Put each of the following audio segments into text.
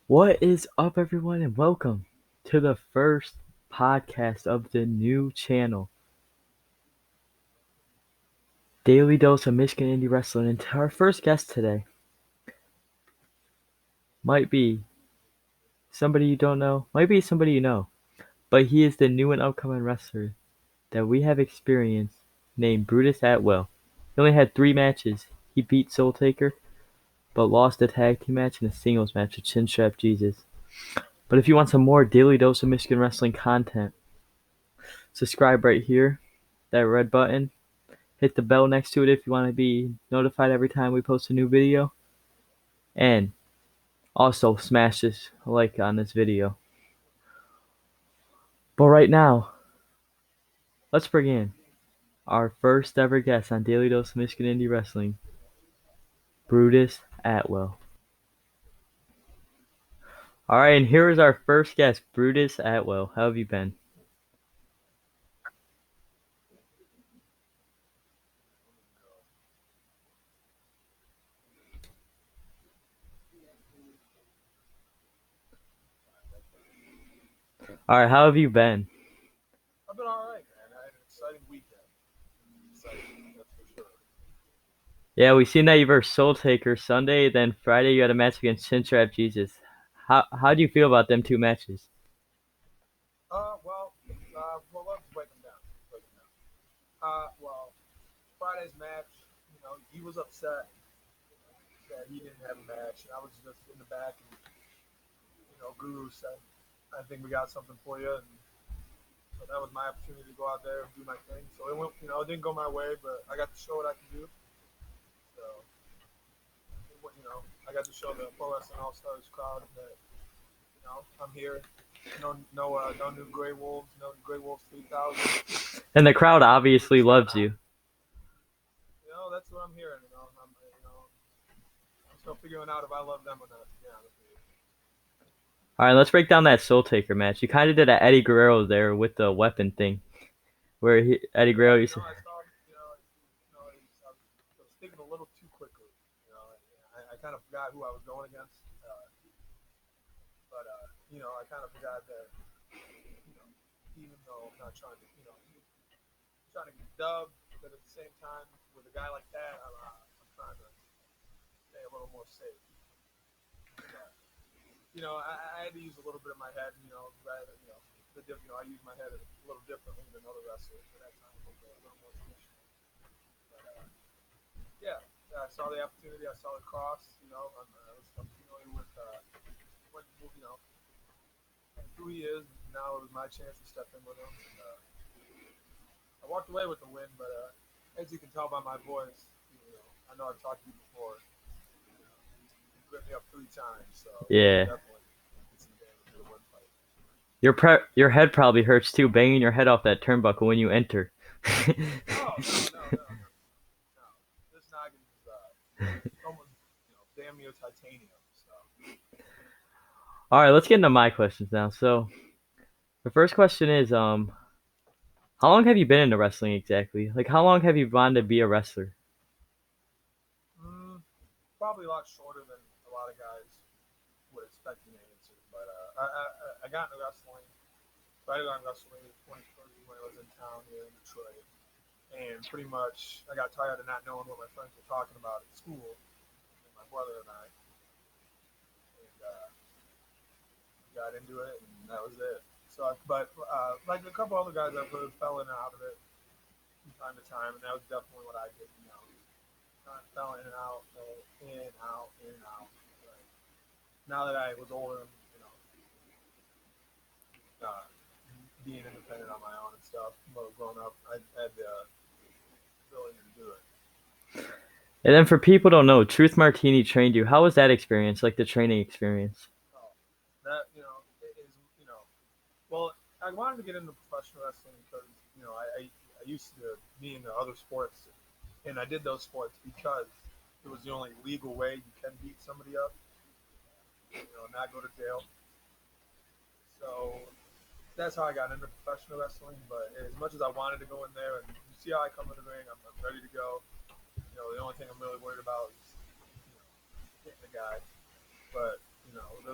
What is up, everyone, and welcome to the first podcast of the new channel, Daily Dose of Michigan Indie Wrestling. And our first guest today might be somebody you don't know, might be somebody you know, but he is the new and upcoming wrestler that we have experienced named Brutus Atwell. He only had 3 matches. He beat Soul Taker, but lost a tag team match and a singles match with Chinstrap Jesus. But if you want some more Daily Dose of Michigan Wrestling content, subscribe right here, that red button. Hit the bell next to it if you want to be notified every time we post a new video. And also smash this like on this video. But right now, let's bring in our first ever guest on Daily Dose of Michigan Indie Wrestling, Brutus Atwell. Alright, and here is our first guest, Brutus Atwell. How have you been? Alright, how have you been? I've been all right, man. I had an exciting weekend. Exciting, that's for sure. Yeah, we seen that you were Soul Taker Sunday, then Friday you had a match against Chinstrap Jesus. How do you feel about them 2 matches? Let's break them down. Friday's match, he was upset that he didn't have a match, and I was just in the back, and Guru said, "I think we got something for you," and so that was my opportunity to go out there and do my thing. So it went, it didn't go my way, but I got to show what I can do. So, I got to show the Pro Wrestling All Stars crowd that I'm here. No new Grey Wolves, no Grey Wolves 3000. And the crowd obviously loves you. That's what I'm hearing. I'm still figuring out if I love them or not. Yeah. All right, let's break down that Soul Taker match. You kind of did an Eddie Guerrero there with the weapon thing, where Eddie Yeah, Guerrero used to. I saw, I was thinking a little too quickly. I kind of forgot who I was going against. I kind of forgot that, even though I'm not trying to, trying to get dubbed, but at the same time, with a guy like that, I'm trying to stay a little more safe. But, I had to use a little bit of my head, rather, I use my head a little differently than other wrestlers, but that time was a little more traditional. But, yeah, I saw the opportunity, I saw the cross, I'm familiar with, who he is. Now it was my chance to step in with him. And, I walked away with the win, but as you can tell by my voice, I know I've talked to you before. You gripped me up 3 times, so Yeah, definitely get some damage to the win fight. your head probably hurts too, banging your head off that turnbuckle when you enter. Oh no! This noggin is almost damn near titanium. So All right, let's get into my questions now. So the first question is, how long have you been into wrestling exactly? Like, how long have you wanted to be a wrestler? probably a lot shorter than a lot of guys would expect me to answer. But I got into wrestling. I got into wrestling in 2013 when I was in town here in Detroit. And pretty much, I got tired of not knowing what my friends were talking about at school, and my brother and I, and got into it, and that was it. So, like a couple other guys I've heard fell in and out of it from time to time, and that was definitely what I did. Kind of fell in and out, in and out, in and out. But now that I was older, uh, being independent on my own and stuff, growing up, I had the ability to do it. And then for people who don't know, Truth Martini trained you. How was that experience? Like the training experience? Oh, that it is well, I wanted to get into professional wrestling because I used to be into other sports, and I did those sports because it was the only legal way you can beat somebody up, not go to jail. So that's how I got into professional wrestling. But as much as I wanted to go in there, and you see how I come in the ring, I'm ready to go. The only thing I'm really worried about is hitting the guy. But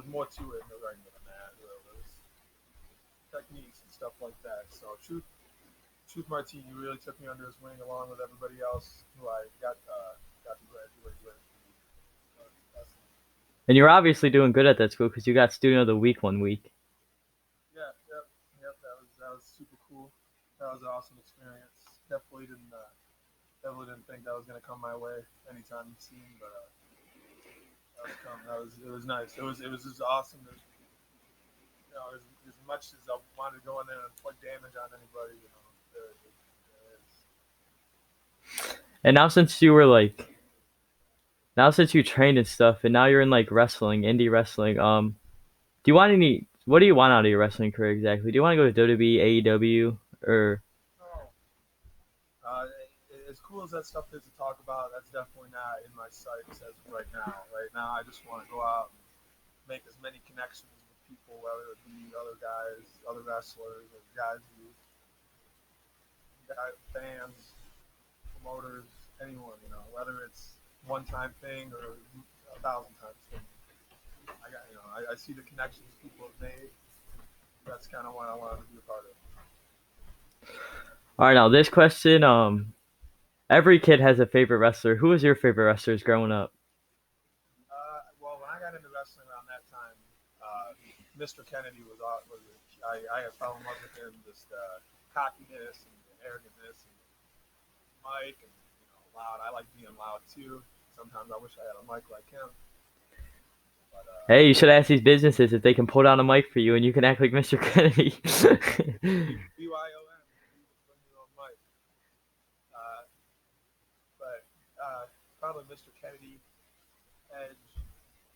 was more to it in the ring than that. There was techniques and stuff like that. So Truth Martini really took me under his wing along with everybody else who I got to graduate with. And you're obviously doing good at that school because you got student of the week 1 week. Yeah, yep. That was super cool. That was an awesome experience. Definitely didn't think that was gonna come my way anytime soon, but that was coming. It was nice. It was just awesome. As much as I wanted to go in there and inflict damage on anybody, And now since you were like, now since you trained and stuff, and now you're in like wrestling, indie wrestling. Do you want any? What do you want out of your wrestling career exactly? Do you want to go to WWE, AEW, or? oh, uh, as cool as that stuff is to talk about, that's definitely not in my sights as of right now. Right now, I just want to go out and make as many connections with people, whether it be other guys, other wrestlers, or guys who fans, promoters, anyone, whether it's one time thing or 1,000 times thing. I see the connections people have made. That's kind of what I wanted to be a part of. All right, now this question. Every kid has a favorite wrestler. Who was your favorite wrestlers growing up? Well, when I got into wrestling around that time, Mr. Kennedy was I fell in love with him, just cockiness and arrogantness, and Mike, and loud. I like being loud too. Sometimes I wish I had a mic like him. But Hey, you should ask these businesses if they can pull down a mic for you, and you can act like Mr. Kennedy. BYOM, bring your own mic. Uh, but probably Mr. Kennedy, Edge,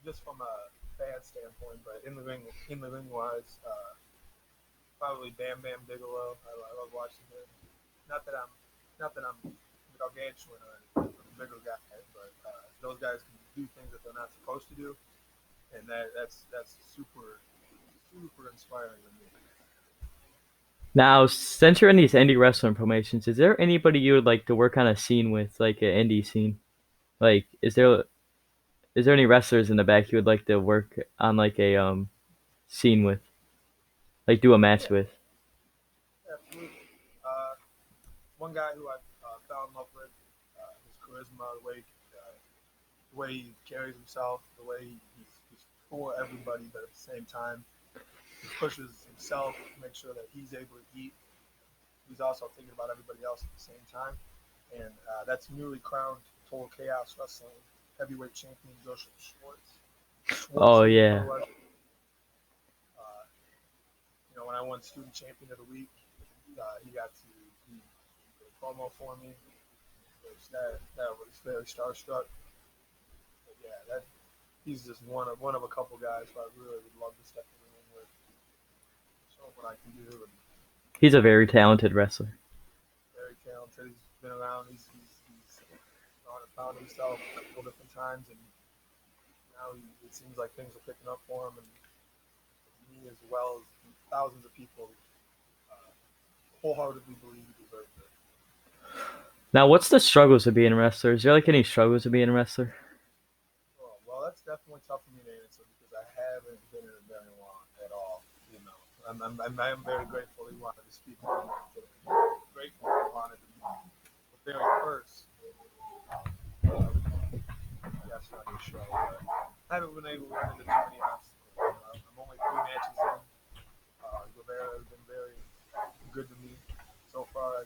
just from a fan standpoint, but in the ring wise, probably Bam Bam Bigelow. I love watching him. Not that I'm gargantuan or anything. I'm a bigger guy, but those guys can do things that they're not supposed to do, and that's super inspiring to me. Now, since you're in these indie wrestling promotions, is there anybody you would like to work on a scene with, like an indie scene? Like, is there any wrestlers in the back you would like to work on like a scene with, like do a match Yeah, with? absolutely. One guy who I fell in love with, his charisma, the way he carries himself, the way he's for everybody, but at the same time, he pushes himself to make sure that he's able to eat. He's also thinking about everybody else at the same time, and that's newly crowned Total Chaos Wrestling heavyweight champion Joseph Schwartz. Oh Schwartzy, yeah, otherwise. Uh, when I won Student Champion of the Week, he got to do a promo for me, which that was very starstruck. But yeah, he's just one of a couple guys who I really would love to step in the ring with, show what I can do, and he's a very talented wrestler. very talented. He's been around. He's gone and found himself a couple different times, and now it seems like things are picking up for him, and me as well as thousands of people wholeheartedly believe he deserves it. Now, what's the struggles of being a wrestler? Is there like any struggles of being a wrestler? Well, that's definitely tough for me to answer because I haven't been in it very long at all. I'm very grateful he wanted to speak on it today. Grateful he wanted to be the very first guest on your show. But I haven't been able to run into too many obstacles. I'm only 3 matches in. Guevara has been very good to me so far.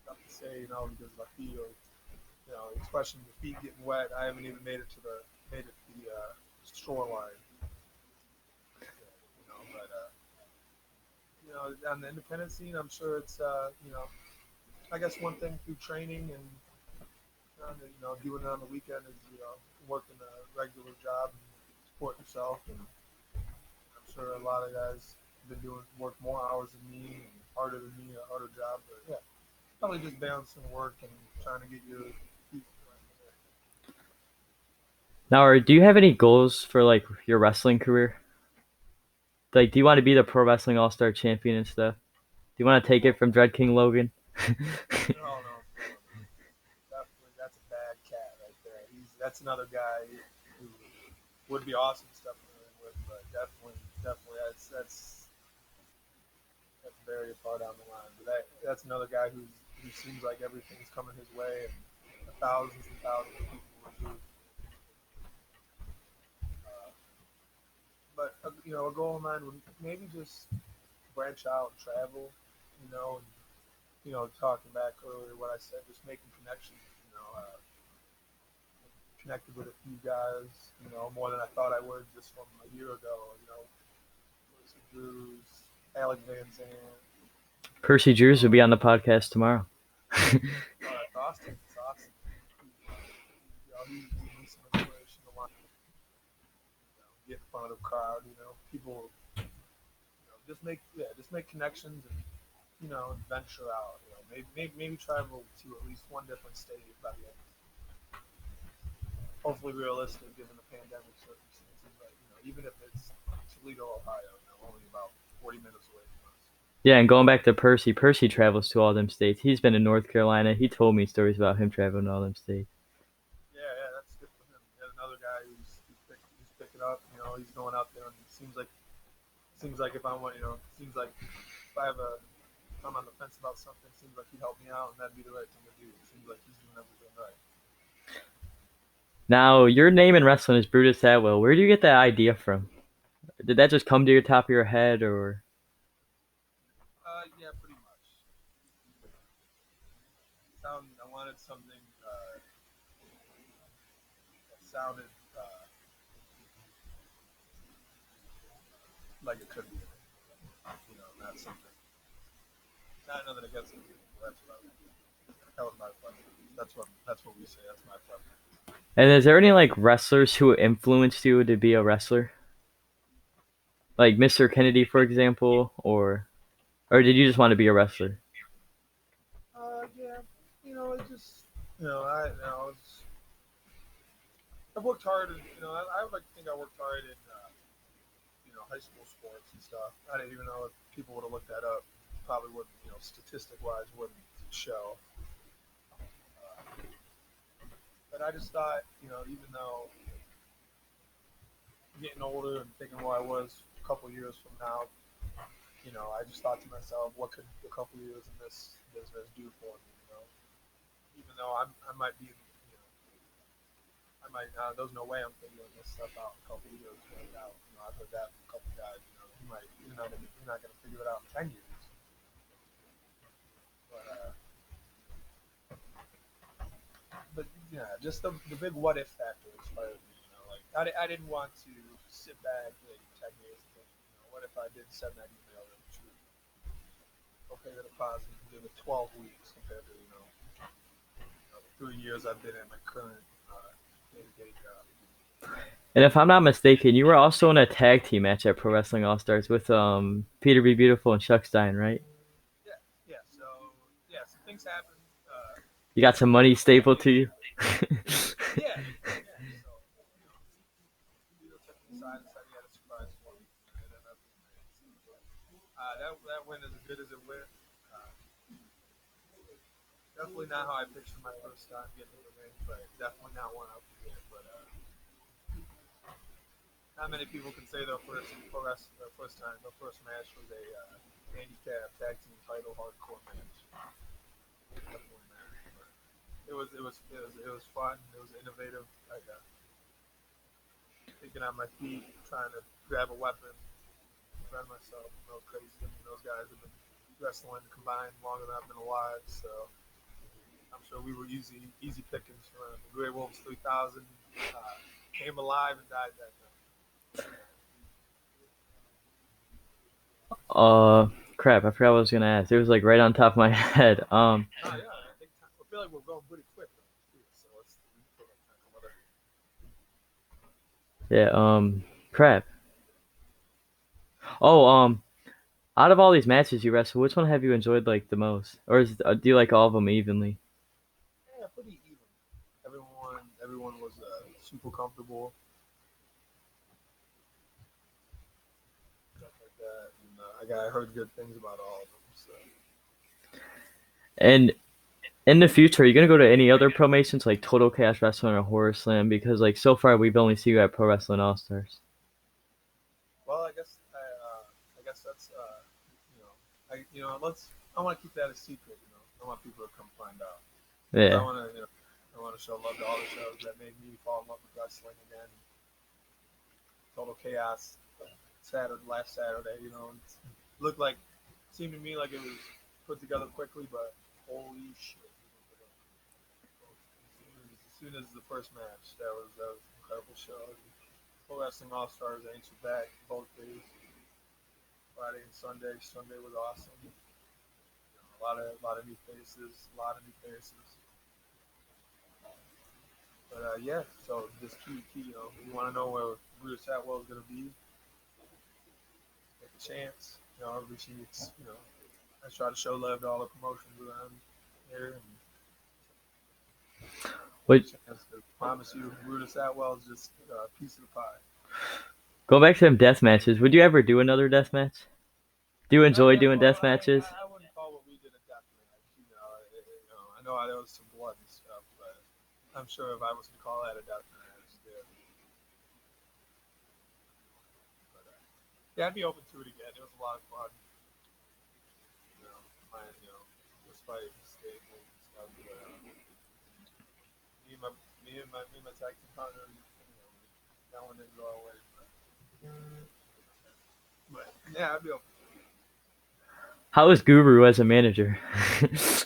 Tough to say, because my feet are, especially the feet getting wet. I haven't even made it to the shoreline. But on the independent scene, I'm sure it's I guess one thing through training and doing it on the weekend is working a regular job and support yourself. And I'm sure a lot of guys have been doing work more hours than me and harder than me, a harder job. But yeah, probably just balancing work and trying to get your feet. Now, do you have any goals for like your wrestling career? Like, do you want to be the pro wrestling all star champion and stuff? Do you want to take it from Dread King Logan? No. Definitely, that's a bad cat right there. That's another guy who would be awesome to step in the ring with, but definitely that's very far down the line. But that's another guy who seems like everything's coming his way, and thousands of people would root. Uh, but a goal of mine would maybe just branch out and travel, and talking back earlier what I said, just making connections, connected with a few guys, more than I thought I would just from a year ago. Lucy Drews, Alex Van Zandt. Percy Drews will be on the podcast tomorrow. Oh, that's awesome. It's awesome. He's giving me some inspiration to line, get in front of a crowd. People, just make connections and venture out. Maybe travel to at least one different state by the end. Hopefully realistic given the pandemic circumstances, but even if it's Toledo, Ohio, only about 40 minutes away from us. Yeah, and going back to Percy, Percy travels to all them states. He's been in North Carolina. He told me stories about him traveling to all them states. Yeah, that's good for him. Yet another guy who's picking up. He's going out there, and it seems like if I want, seems like if I have if I'm on the fence about something, it seems like he'd help me out, and that'd be the right thing to do. It seems like he's doing everything right. Now, your name in wrestling is Brutus Atwell. Where do you get that idea from? Did that just come to your top of your head, or? Yeah, pretty much. I wanted something that sounded like it could be, not something, not nothing against it. That's what that was my pleasure. That's what we say. That's my pleasure. And is there any like wrestlers who influenced you to be a wrestler? Like Mr. Kennedy, for example, or did you just want to be a wrestler? Yeah, it just, I've worked hard, and I would like to think I worked hard in, high school sports and stuff. I didn't even know if people would have looked that up. Probably wouldn't, statistic wise, wouldn't show. But I just thought, even though getting older and thinking where I was a couple years from now, I just thought to myself, what could a couple years in this business do for me? Even though I might be, there's no way I'm figuring this stuff out in a couple of years. Out. I've heard that from a couple of guys. You're not gonna figure it out in 10 years. But yeah, just the big what if factor inspired me. Like I didn't want to sit back like 10 years and think, what if I did send that email and true? Okay, the deposit give it 12 weeks compared to the 3 years I've been at my current day-to-day job. And if I'm not mistaken, you were also in a tag team match at Pro Wrestling All Stars with Peter B. Beautiful and Chuck Stein, right? Yeah, yeah. So yeah, some things happen. You got some money stapled to you. Yeah, yeah. So took me aside and said he had a surprise for me, and ended up that went as good as it went. Uh, Definitely not how I pictured my first time getting in the ring, but definitely not one I would get. But not many people can say their first time, their first match was a handicap tag team title hardcore match. Definitely not. But it was fun. It was innovative. I got thinking on my feet, trying to grab a weapon, defend myself. Crazy. I mean, those guys have been wrestling combined longer than I've been alive, so I'm sure we were easy pickings for the Grey Wolves 3000. Came alive and died that night. Crap! I forgot what I was gonna ask. It was like right on top of my head. Oh yeah, I feel like we're going pretty quick. So let's Yeah. Crap. Oh. Out of all these matches you wrestled, which one have you enjoyed like the most, or do you like all of them evenly? Yeah, pretty even. Everyone was super comfortable, stuff like that. And I heard good things about all of them. So And In the future, are you gonna go to any other promotions like Total Chaos Wrestling or Horror Slam? Because like so far we've only seen you at Pro Wrestling All Stars. Well, I guess that's let's. I want to keep that a secret. I want people to come find out because Yeah. I want to show love to all the shows that made me fall in love with wrestling again. Total Chaos last Saturday. It looked like seemed to me like it was put together quickly, but holy shit! As soon as the first match, that was an incredible show. Pro Wrestling All Stars answered back both days, Friday and Sunday. Sunday was awesome. A lot of new faces, a lot of new faces. But yeah, so just you want to know where Brutus Atwell is going to be? Take a chance. Everybody needs. I try to show love to all the promotions around here, and take What? a chance to promise you, Brutus Atwell is just a piece of the pie. Go back to them death matches. Would you ever do another death match? Do you enjoy doing Well, death matches? I wouldn't call what we did a death match. I know there was some blood and stuff, but I'm sure if I was to call that a death match, yeah, I'd be open to it again. It was a lot of fun. You know, you know, despite mistake and stuff. But, me and my me and my tag team partner, that one didn't go our way. But yeah, I'd be open. How is Guru as a manager? Oh, he's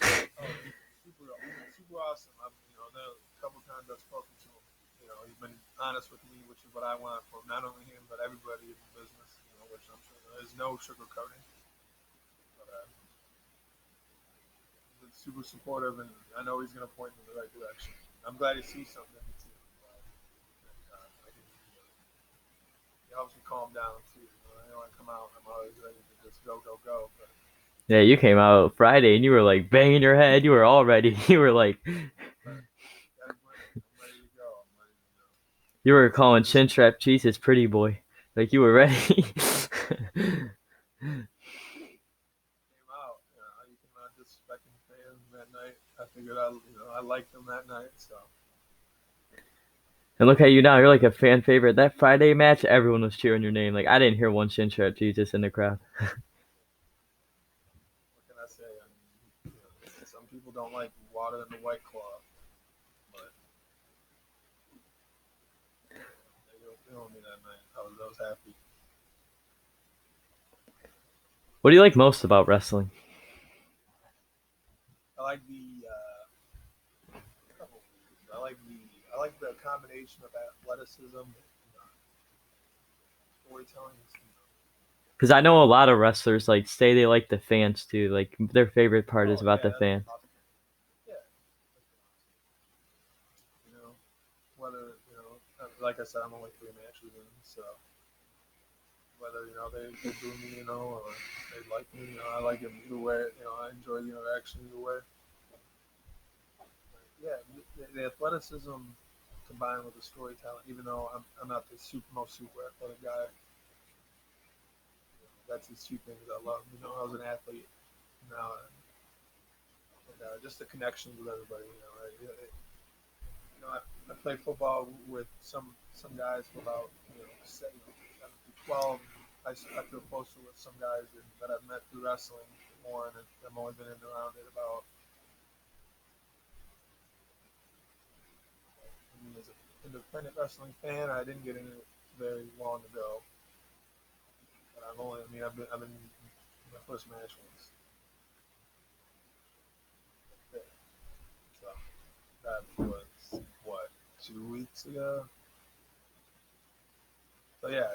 super awesome. There a couple times I've spoken to him. He's been honest with me, which is what I want from not only him but everybody in the business. Which I'm sure there's no sugarcoating. But he's been super supportive, and I know he's going to point me in the right direction. I'm glad he sees something in me too. He helps me calm down too. I don't want to come out. I'm always ready to just go, go, go. But Yeah, you came out Friday and you were like banging your head. You were all ready. You were like, I'm ready to go. I'm ready to go. you were calling I'm just Chin Strap Jesus pretty boy. Like you were ready. came out. You cannot disrespecting fans that night. I figured I liked them that night. So And look at you now. You're like a fan favorite. That Friday match, everyone was cheering your name. Like I didn't hear one Chin Strap Jesus in the crowd. what can I say? Some people don't like water in the White Claw, but they owned me that night. I was happy. What do you like most about wrestling? I like I like the combination of athleticism and storytelling. Because I know a lot of wrestlers like say they like the fans too. Like their favorite part is Oh about yeah, the that's fans. awesome. Yeah, you know, whether like I said, I'm only 3 matches in, so whether they boo me, or they like me, I like it either way. I enjoy the interaction either way. Yeah, the athleticism combined with the storytelling. Even though I'm not the most super athletic guy, that's the two things I love. I was an athlete now, and just the connections with everybody. I played football with some guys for about 7 to 12. I feel closer with some guys that I've met through wrestling more, and I've only been in around it about as an independent wrestling fan. I didn't get into it very long ago, but I've been my first match was there, so that was what 2 weeks ago. So yeah,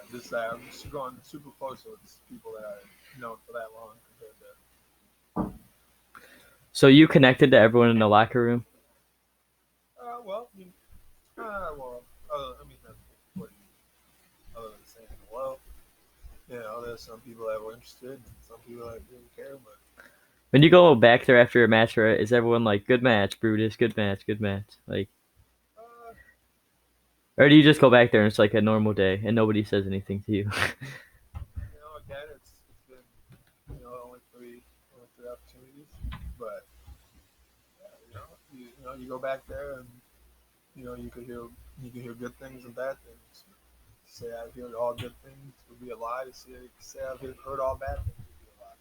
I'm just going super close with people that I've known for that long compared to. So you connected to everyone in the locker room. Well, I mean, what, other than saying hello, there's some people that were interested, and some people that didn't care, but When you go back there after a match, right, is everyone like, "Good match, Brutus. Good match. Good match." Like, uh, or do you just go back there and it's like a normal day and nobody says anything to you? again, it's been only three opportunities, but you go back there and you can hear good things and bad things. To say I've heard all good things would be a lie. To say I've heard all bad things would be a lie.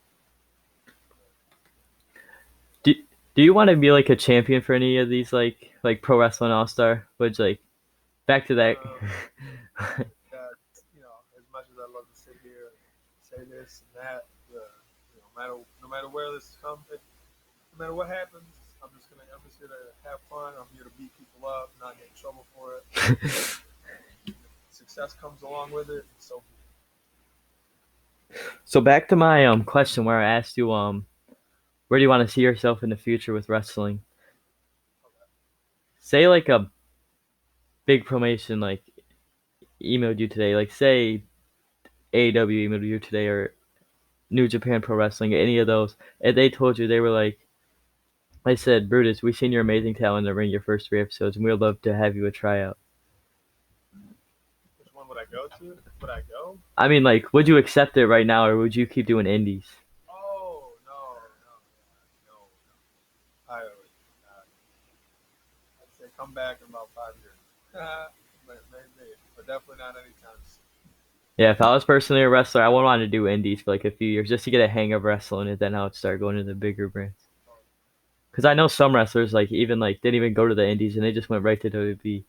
Do Do you want to be like a champion for any of these like Pro Wrestling All Star? Which like back to that. Uh, that as much as I love to sit here and say this and that, no matter where this comes, no matter what happens, I'm just here to have fun. I'm here to beat people up, not get in trouble for it. Success comes along with it, so So back to my question where I asked you where do you want to see yourself in the future with wrestling? Say like a big promotion like emailed you today, like say AEW emailed you today or New Japan Pro Wrestling, any of those, and they told you they were like, I said, Brutus, we've seen your amazing talent in the ring your first 3 episodes, and we'd love to have you a tryout. which one would I go to? Would I go? I mean, like, would you accept it right now, or would you keep doing indies? Oh no. I'd say come back in about 5 years. But definitely not anytime soon. Yeah, if I was personally a wrestler, I would want to do indies for like a few years just to get a hang of wrestling, and then I would start going to the bigger brands. Because I know some wrestlers like even like didn't even go to the indies and they just went right to WWE.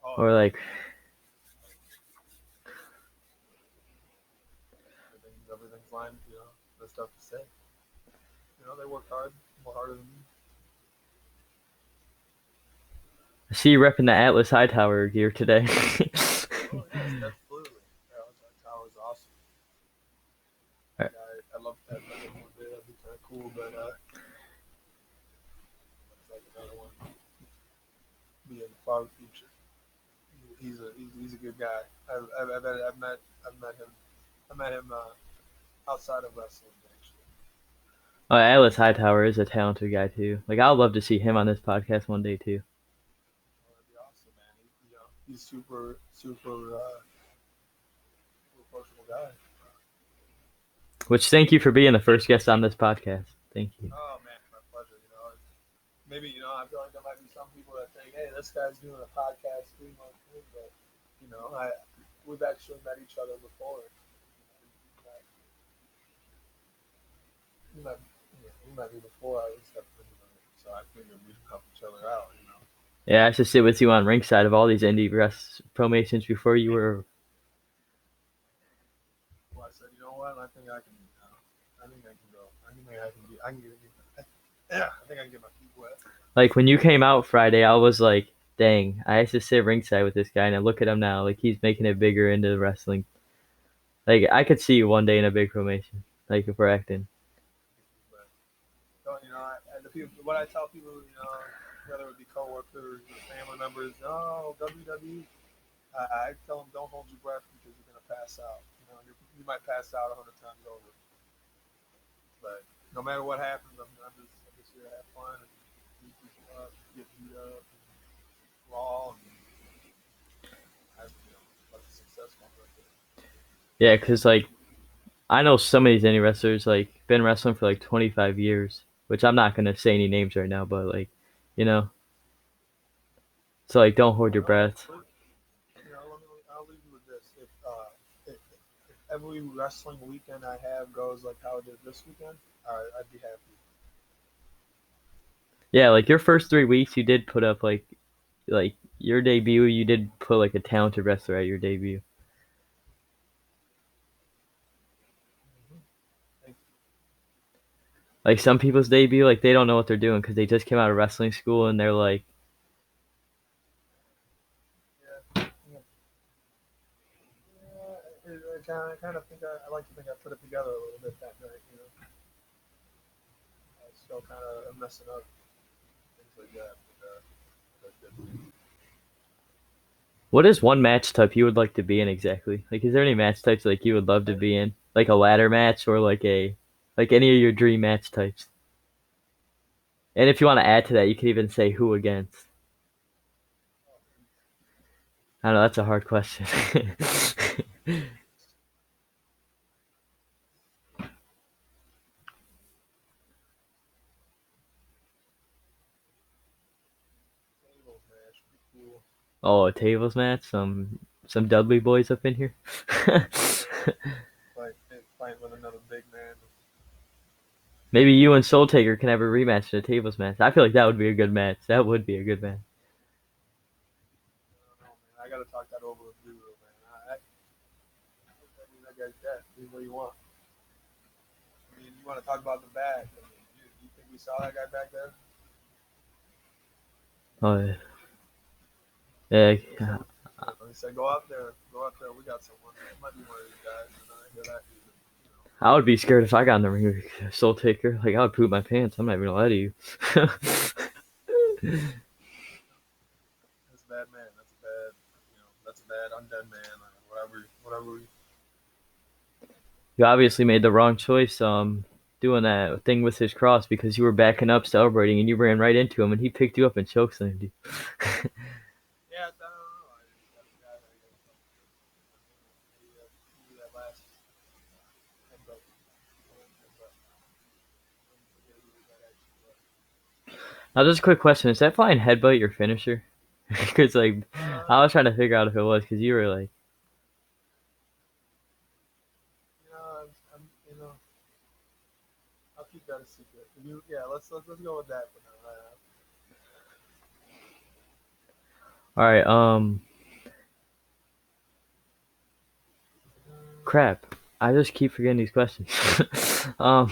Oh Or yeah, like, everything's lined. There's stuff to say. They work hard, more harder than me. I see you repping the Atlas Hightower gear today. Oh yes, absolutely. That tower's awesome. I love that. That'd be kind of cool, but it's like another one be in the far future. He's a good guy. I've met him outside of wrestling actually. Atlas Hightower is a talented guy too. Like I would love to see him on this podcast one day too. That'd be awesome, man. He's super approachable guy. Which thank you for being the first guest on this podcast. Thank you. Oh man, my pleasure. Maybe I feel like there might be some people that think, hey, this guy's doing a podcast 3 months in, but we've actually met each other before. We met me before I was stepping so I figured we'd help each other out. Yeah, I should sit with you on ringside of all these indie promotions before you were. Well, I said, you know what? I think I can. I think I can go. I think I can. I can get. Yeah, I think I can get my feet wet. Like when you came out Friday, I was like, dang, I used to sit ringside with this guy, and I look at him now, like he's making it bigger into the wrestling. Like I could see you one day in a big promotion, like if we're acting. But what I tell people, whether it be coworkers or family members, oh WWE, I tell them don't hold your breath because you're gonna pass out. You might pass out 100 times over. But no matter what happens, I'm just here to have fun and beat people up, get beat up, and brawl, and let the success come with it. Yeah, cause like I know some of these indie wrestlers like been wrestling for like 25 years, which I'm not gonna say any names right now, but like, you know, so like don't hold your Well, breath. I'll leave you with this. If every wrestling weekend I have goes like how it did this weekend, I'd be happy. Yeah, like your first 3 weeks, you did put up like your debut, you did put like a talented wrestler at your debut. Mm-hmm. Thank Like some people's debut, like they don't know what they're doing because they just came out of wrestling school and they're like, you. I kind of think I like to think I put it together a little bit that night. I still kind of am messing up things like that. But that's good. what is one match type you would like to be in exactly? Like, is there any match types like you would love to be in, like a ladder match or like any of your dream match types? And if you want to add to that, you can even say who against. I don't know, that's a hard question. Oh, a tables match. Some Dudley boys up in here. Fight with another big man. Maybe you and Soul Taker can have a rematch in a tables match. I feel like that would be a good match. That would be a good match. I don't know, man. I gotta talk that over with Bruto, man. I mean, that guy's dead. Do what you want. I mean, you want to talk about the bag? I mean, you think we saw that guy back there? Oh yeah. Yeah. He said, "Go out there, go out there. We got someone. It might be one of these guys." And I hear that, I would be scared if I got in the ring with Soul Taker. Like I would poop my pants. I'm not even gonna lie to you. that's a bad man. That's a bad undead man. Whatever. You obviously made the wrong choice. Doing that thing with his cross because you were backing up, celebrating, and you ran right into him, and he picked you up and chokeslammed you. Yeah, I don't know. That guy that I guess he that last headbutt. Now, just a quick question: is that flying headbutt your finisher? Because like, I was trying to figure out if it was because you were like, you know, I'll keep that a secret. Yeah, let's go with that for now. all right, crap. I just keep forgetting these questions. um,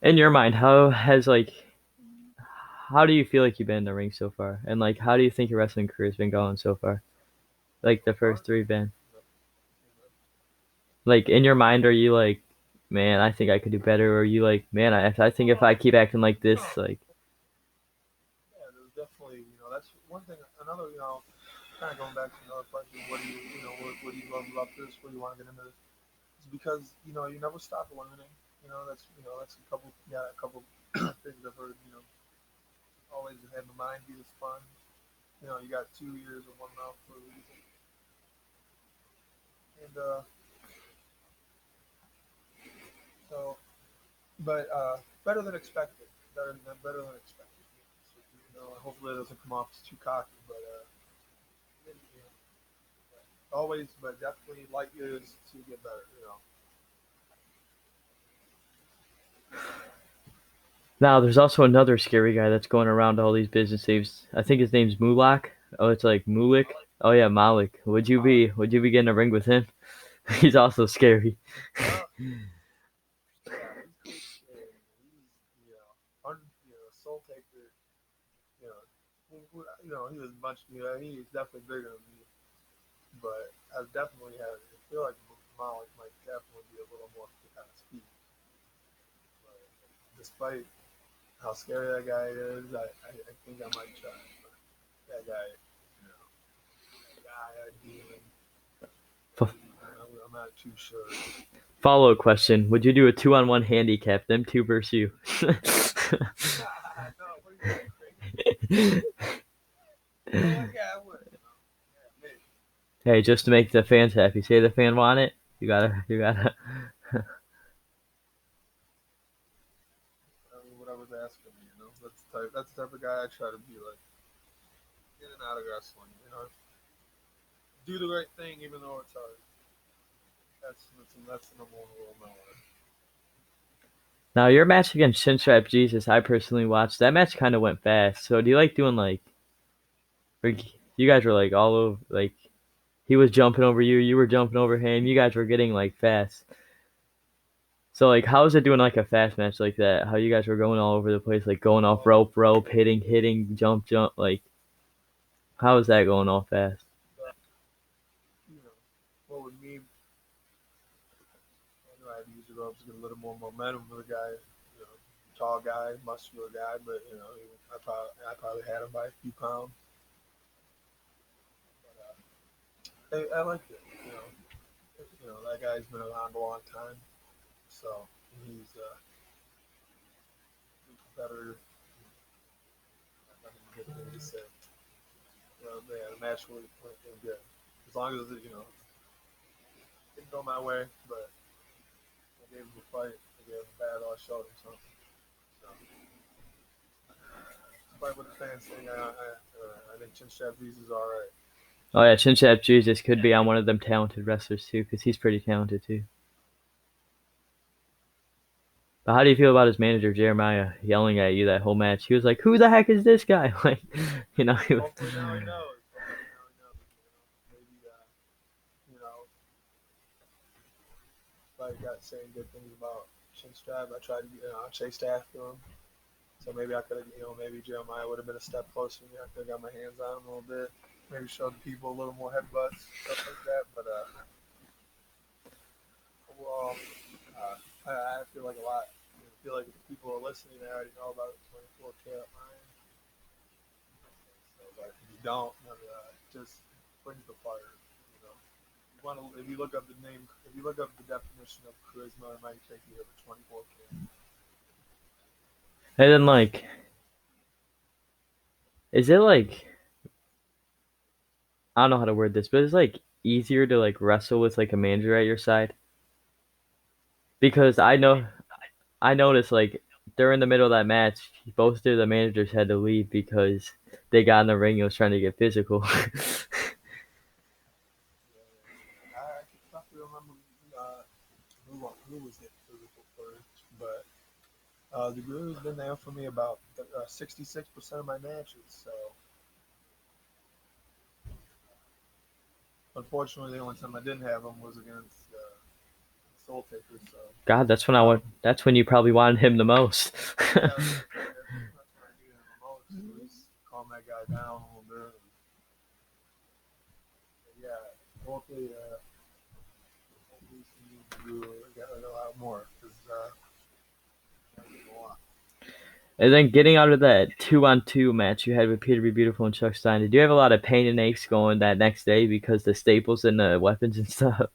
in your mind, how do you feel like you've been in the ring so far, and like, how do you think your wrestling career has been going so far? Like the So first far, three been. Like in your mind, are you like, man, I think I could do better, or are you like, man, I think if I keep acting like this, like, yeah, there's definitely, that's one thing. Another, kind of going back to another question. What do you love about this? What do you want to get into this? It's because you never stop learning. That's a couple things I've heard. Always have the mind be the sponge. You got 2 years of one mouth for a reason. And so, but better than expected. Better than expected. So, hopefully it doesn't come off as too cocky, but always, but definitely light years to get better. now there's also another scary guy that's going around all these business names. I think his name's Mulak. Oh, it's like Mulik. Oh yeah, Malik. Would you be getting a ring with him? He's also scary. Well, yeah, he's pretty scary. He's soul taker. You know, he was much. He was definitely bigger than me, but I definitely had. I feel like Malik might definitely be a little more kind of speed. But despite how scary that guy is, I think I might try. But that guy, that guy, that demon, I'm not too sure. Follow up question: would you do a 2-on-1 handicap? Them two versus you. No, what are you crazy? Yeah, I would. Yeah, maybe. Hey, just to make the fans happy. Say the fan want it. You gotta. Whatever's asking me. That's the type of guy I try to be like in and out of wrestling. Do the right thing even though it's hard. That's the number one rule in my life. Now your match against Shinstrap Jesus, I personally watched. That match kind of went fast. So do you like doing like? You guys were like all over. Like he was jumping over you, you were jumping over him. You guys were getting like fast. So like, how is it doing like a fast match like that? How you guys were going all over the place, like going off rope, hitting, jump. Like, how is that going all fast? But you know, what with me, I know I had to use the ropes to get a little more momentum with a guy. Tall guy, muscular guy, but I probably had him by a few pounds. But I liked it. That guy's been around a long time, so he's a competitor. Nothing good thing to say. Yeah, the match went good. As long as it didn't go my way, but I gave him a fight. I gave him a battle. I showed him something. So, despite what the fans think, I think Chin Strap Jesus is all right. Oh yeah, Chinchap Jesus could be on one of them talented wrestlers too, because he's pretty talented too. But how do you feel about his manager Jeremiah yelling at you that whole match? He was like, "Who the heck is this guy?" Like, he was. Hopefully now he knows. Hopefully now he knows. Maybe you know, like got saying good things about Chin Strap. I tried to chase after him. So maybe I could have, maybe Jeremiah would have been a step closer to me. I could have got my hands on him a little bit. Maybe show the people a little more headbutts, stuff like that. But overall, I feel like a lot. I feel like if people are listening, they already know about the 24 karat line. So, but if you don't, it just brings the fire. You know, you want to, if you look up the name, if you look up the definition of charisma, it might take you to 24 karat. And then like, is it like I don't know how to word this, but it's like easier to like wrestle with like a manager at your side because I noticed like during the middle of that match, both of the managers had to leave because they got in the ring and was trying to get physical. I can probably remember who was it physical first, but the Gru's been there for me about 66% of my matches. So unfortunately, the only time I didn't have him was against Soul Taker. So God, that's when I um, want. That's when you probably wanted him the most. yeah, I was gonna say that's when I needed him the most. Was calm that guy down a little bit. Yeah, hopefully, hopefully see Gru get a lot more because a lot. And then getting out of that 2-on-2 match you had with Peter B. Beautiful and Chuck Stein, did you have a lot of pain and aches going that next day because the staples and the weapons and stuff? Oh,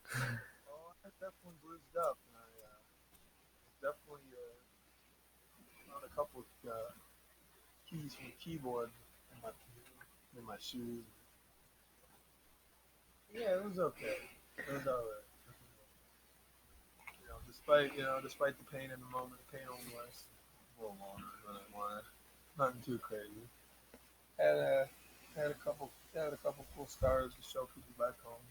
I definitely bruised up. And I definitely found a couple of keys from the keyboard in my shoes. Yeah, it was okay. It was all right. Despite the pain in the moment, the pain only lasts a little longer than I wanted. Nothing too crazy. Had a had a couple cool stars to show people back home.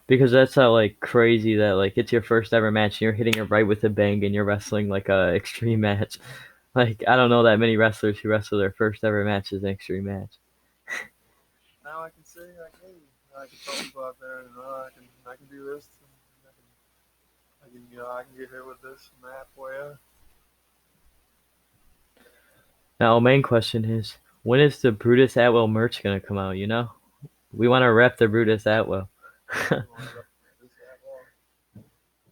Because that's how like crazy that like it's your first ever match and you're hitting it right with a bang and you're wrestling like a extreme match. Like I don't know that many wrestlers who wrestle their first ever match as an extreme match. Now I can say like, hey, I can tell people out there, I can do this. And I can get here with this and that for you. Now, main question is, when is the Brutus Atwell merch gonna come out? We want to rep the Brutus Atwell. You want to rep this that well?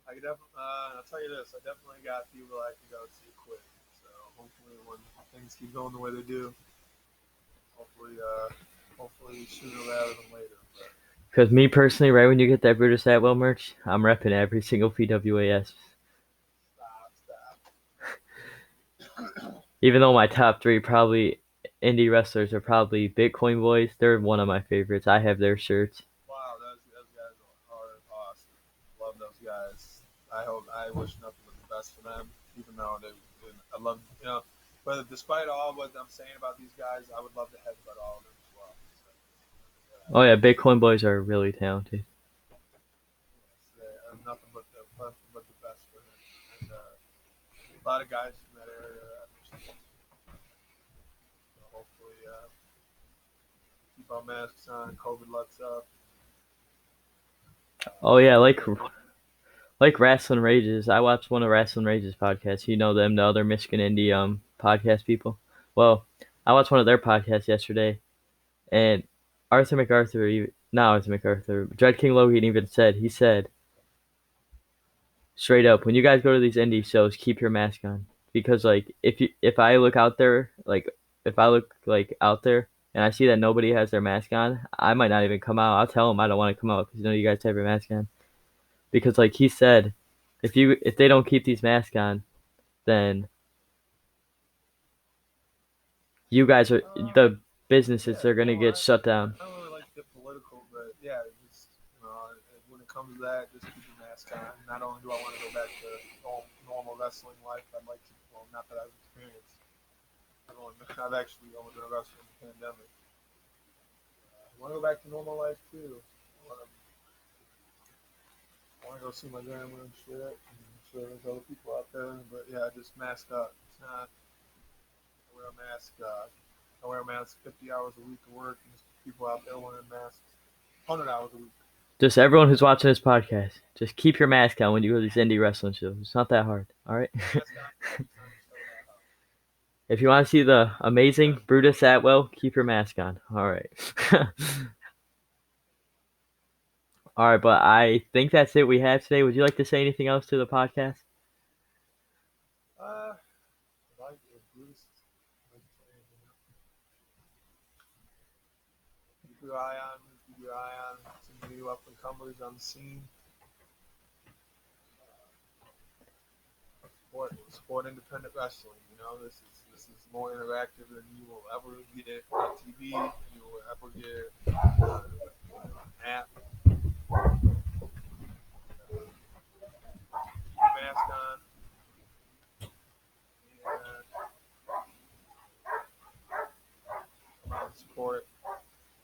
I could definitely. I'll tell you this. I definitely got people I can go see quick. So hopefully, when things keep going the way they do, hopefully, sooner rather than later. But Because me personally, right when you get that Brutus Atwell merch, I'm repping every single PWAS. stop. Even though my top three probably indie wrestlers are probably Bitcoin Boys, they're one of my favorites. I have their shirts. Wow, those guys are awesome. Love those guys. I wish nothing but the best for them. Even though I love but despite all what I'm saying about these guys, I would love to headbutt all of them as well. So, Oh yeah, Bitcoin Boys are really talented. nothing but the best for him. And a lot of guys from that area are so hopefully keep our masks on. COVID lets up. Oh yeah, like Wrestling Rages. I watched one of Wrestling Rages podcasts. You know them, the other Michigan indie podcast people. Well, I watched one of their podcasts yesterday, and Arthur MacArthur, not Arthur MacArthur, Dread King Logan even said straight up, when you guys go to these indie shows, keep your mask on because like if I look out there, like if I look like out there and I see that nobody has their mask on, I might not even come out. I'll tell them I don't want to come out because you guys have your mask on because like he said, if they don't keep these masks on, then you guys are the businesses Yeah, are gonna no, get shut down. I don't really like to get political, but yeah, just when it comes to that, just keep your mask mask on. Not only do I want to go back to normal wrestling life, I'd like to. Well, not that I've experienced. I've actually only been a wrestler in the pandemic. I want to go back to normal life too. I want to go see my grandma and shit. And I'm sure there's other people out there, but yeah, just mask up. It's not. I wear a mask. I wear a mask 50 hours a week of work, and there's people out there wearing masks 100 hours a week. Just everyone who's watching this podcast, just keep your mask on when you go to these indie wrestling shows. It's not that hard, all right? Mask on. It's not just so that hard. If you want to see the amazing Brutus Atwell, keep your mask on. All right. All right, but I think that's it we have today. Would you like to say anything else to the podcast? Like Bruce, keep your eye on some new up and comers on the scene. Support independent wrestling. You know, this is more interactive than you will ever get it on TV. You will ever get on an app. Keep your mask on and come out and support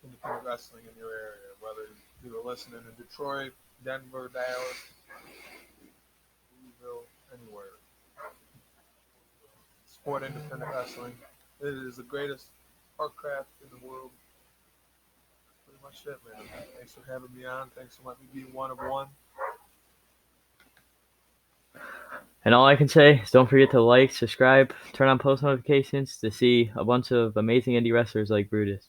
independent wrestling in your area, whether you're listening in Detroit, Denver, Dallas, Louisville, anywhere. Support independent wrestling. It is the greatest art craft in the world. Pretty much it, man. Thanks for having me on. Thanks for letting me be one of one. And all I can say is don't forget to like, subscribe, turn on post notifications to see a bunch of amazing indie wrestlers like Brutus.